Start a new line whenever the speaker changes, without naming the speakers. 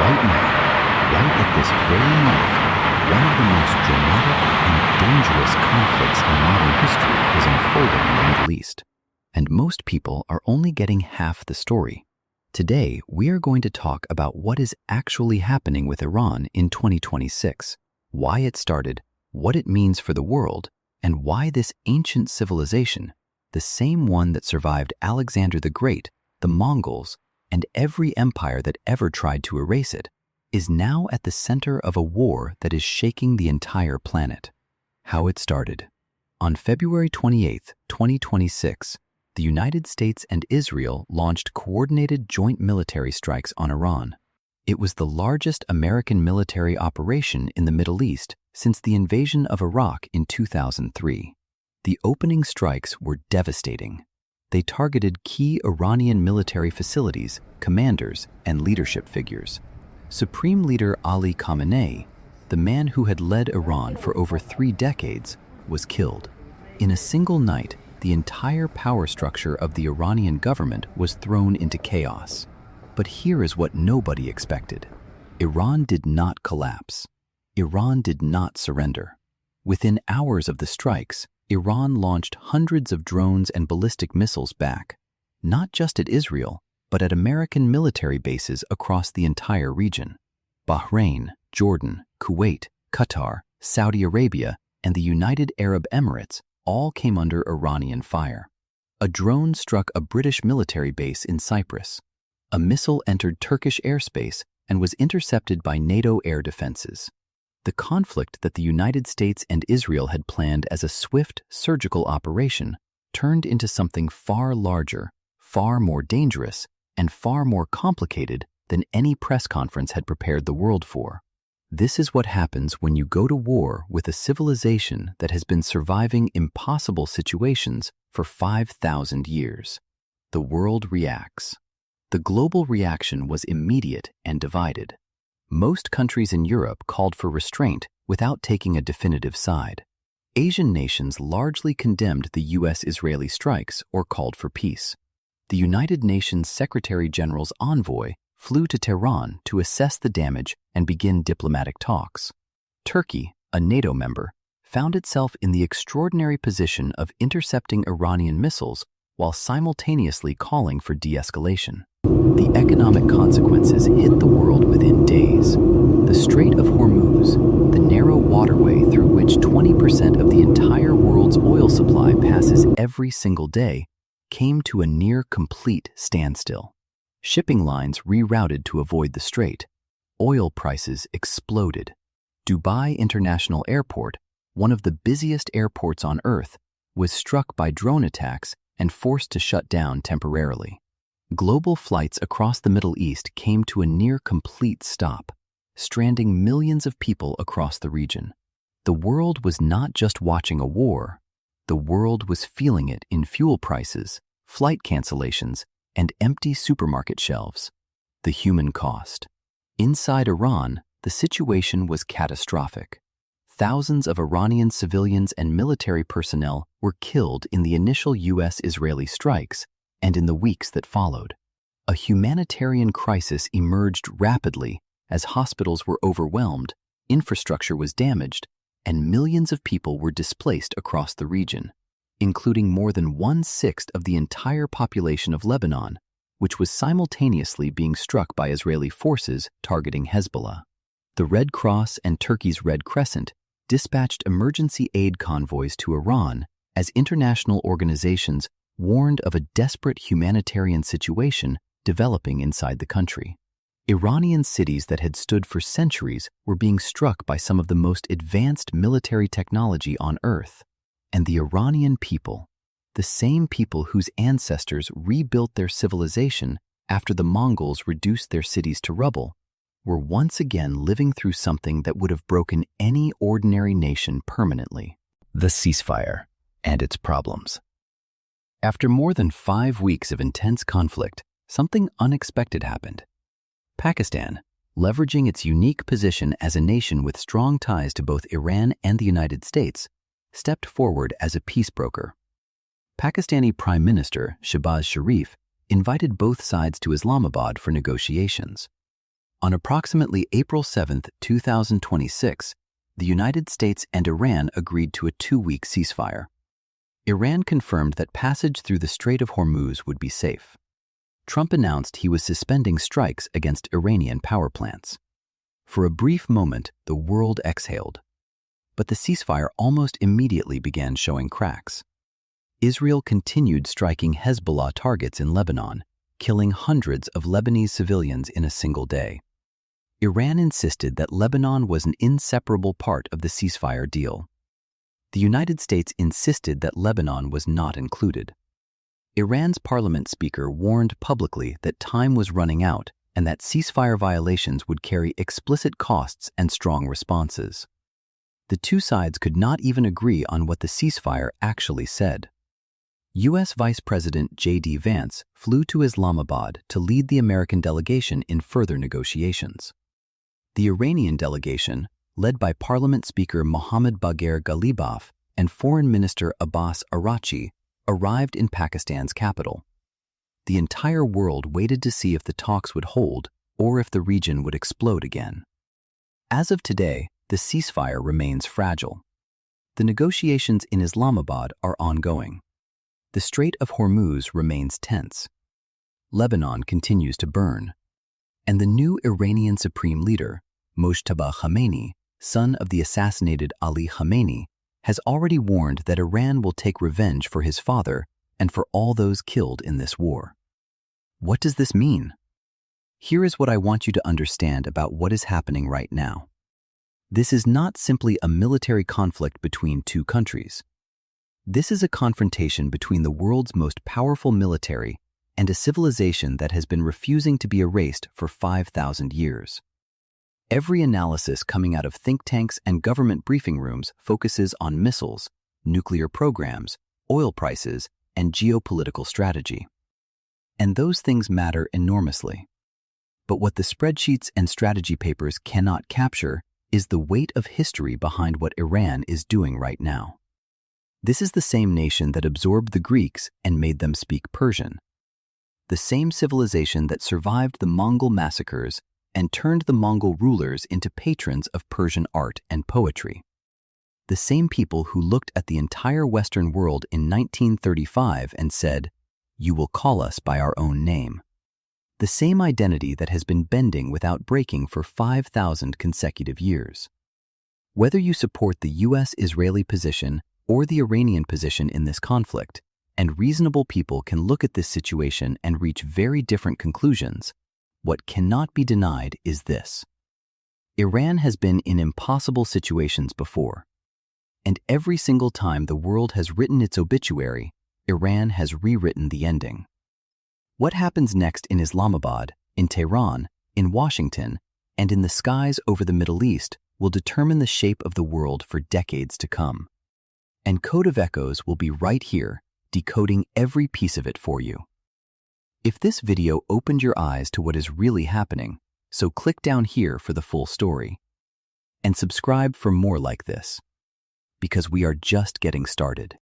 Right now, right at this very moment, one of the most dramatic and dangerous conflicts in modern history is unfolding in the Middle East. And most people are only getting half the story. Today, we are going to talk about what is actually happening with Iran in 2026, why it started, what it means for the world, and why this ancient civilization, the same one that survived Alexander the Great, the Mongols, and every empire that ever tried to erase it, is now at the center of a war that is shaking the entire planet. How it started. On February 28, 2026, the United States and Israel launched coordinated joint military strikes on Iran. It was the largest American military operation in the Middle East since the invasion of Iraq in 2003. The opening strikes were devastating. They targeted key Iranian military facilities, commanders, and leadership figures. Supreme Leader Ali Khamenei, the man who had led Iran for over 3 decades, was killed. In a single night, the entire power structure of the Iranian government was thrown into chaos. But here is what nobody expected. Iran did not collapse. Iran did not surrender. Within hours of the strikes, Iran launched hundreds of drones and ballistic missiles back, not just at Israel, but at American military bases across the entire region. Bahrain, Jordan, Kuwait, Qatar, Saudi Arabia, and the United Arab Emirates all came under Iranian fire. A drone struck a British military base in Cyprus. A missile entered Turkish airspace and was intercepted by NATO air defenses. The conflict that the United States and Israel had planned as a swift, surgical operation turned into something far larger, far more dangerous, and far more complicated than any press conference had prepared the world for. This is what happens when you go to war with a civilization that has been surviving impossible situations for 5,000 years. The world reacts. The global reaction was immediate and divided. Most countries in Europe called for restraint without taking a definitive side. Asian nations largely condemned the U.S.-Israeli strikes or called for peace. The United Nations Secretary General's envoy flew to Tehran to assess the damage and begin diplomatic talks. Turkey, a NATO member, found itself in the extraordinary position of intercepting Iranian missiles while simultaneously calling for de-escalation. The economic consequences hit the world within days. The Strait of Hormuz, the narrow waterway through which 20% of the entire world's oil supply passes every single day, came to a near-complete standstill. Shipping lines rerouted to avoid the strait. Oil prices exploded. Dubai International Airport, one of the busiest airports on Earth, was struck by drone attacks and forced to shut down temporarily. Global flights across the Middle East came to a near-complete stop, stranding millions of people across the region. The world was not just watching a war. The world was feeling it in fuel prices, flight cancellations, and empty supermarket shelves. The human cost. Inside Iran, the situation was catastrophic. Thousands of Iranian civilians and military personnel were killed in the initial U.S.-Israeli strikes and in the weeks that followed. A humanitarian crisis emerged rapidly as hospitals were overwhelmed, infrastructure was damaged, and millions of people were displaced across the region, including more than 1/6 of the entire population of Lebanon, which was simultaneously being struck by Israeli forces targeting Hezbollah. The Red Cross and Turkey's Red Crescent dispatched emergency aid convoys to Iran as international organizations warned of a desperate humanitarian situation developing inside the country. Iranian cities that had stood for centuries were being struck by some of the most advanced military technology on Earth. And the Iranian people, the same people whose ancestors rebuilt their civilization after the Mongols reduced their cities to rubble, were once again living through something that would have broken any ordinary nation permanently: the ceasefire and its problems. After more than 5 weeks of intense conflict, something unexpected happened. Pakistan, leveraging its unique position as a nation with strong ties to both Iran and the United States, stepped forward as a peace broker. Pakistani Prime Minister Shehbaz Sharif invited both sides to Islamabad for negotiations. On approximately April 7, 2026, the United States and Iran agreed to a 2-week ceasefire. Iran confirmed that passage through the Strait of Hormuz would be safe. Trump announced he was suspending strikes against Iranian power plants. For a brief moment, the world exhaled. But the ceasefire almost immediately began showing cracks. Israel continued striking Hezbollah targets in Lebanon, killing hundreds of Lebanese civilians in a single day. Iran insisted that Lebanon was an inseparable part of the ceasefire deal. The United States insisted that Lebanon was not included. Iran's parliament speaker warned publicly that time was running out and that ceasefire violations would carry explicit costs and strong responses. The two sides could not even agree on what the ceasefire actually said. U.S. Vice President J.D. Vance flew to Islamabad to lead the American delegation in further negotiations. The Iranian delegation, led by Parliament Speaker Mohammad Bagher Ghalibaf and Foreign Minister Abbas Araghchi, arrived in Pakistan's capital. The entire world waited to see if the talks would hold or if the region would explode again. As of today, the ceasefire remains fragile. The negotiations in Islamabad are ongoing. The Strait of Hormuz remains tense. Lebanon continues to burn. And the new Iranian Supreme Leader, Mojtaba Khamenei, son of the assassinated Ali Khamenei, has already warned that Iran will take revenge for his father and for all those killed in this war. What does this mean? Here is what I want you to understand about what is happening right now. This is not simply a military conflict between two countries. This is a confrontation between the world's most powerful military and a civilization that has been refusing to be erased for 5,000 years. Every analysis coming out of think tanks and government briefing rooms focuses on missiles, nuclear programs, oil prices, and geopolitical strategy. And those things matter enormously. But what the spreadsheets and strategy papers cannot capture is the weight of history behind what Iran is doing right now. This is the same nation that absorbed the Greeks and made them speak Persian. The same civilization that survived the Mongol massacres and turned the Mongol rulers into patrons of Persian art and poetry. The same people who looked at the entire Western world in 1935 and said, "You will call us by our own name." The same identity that has been bending without breaking for 5,000 consecutive years. Whether you support the U.S.-Israeli position or the Iranian position in this conflict, and reasonable people can look at this situation and reach very different conclusions, what cannot be denied is this. Iran has been in impossible situations before, and every single time the world has written its obituary, Iran has rewritten the ending. What happens next in Islamabad, in Tehran, in Washington, and in the skies over the Middle East will determine the shape of the world for decades to come. And Code of Echoes will be right here, decoding every piece of it for you. If this video opened your eyes to what is really happening, so click down here for the full story. And subscribe for more like this, because we are just getting started.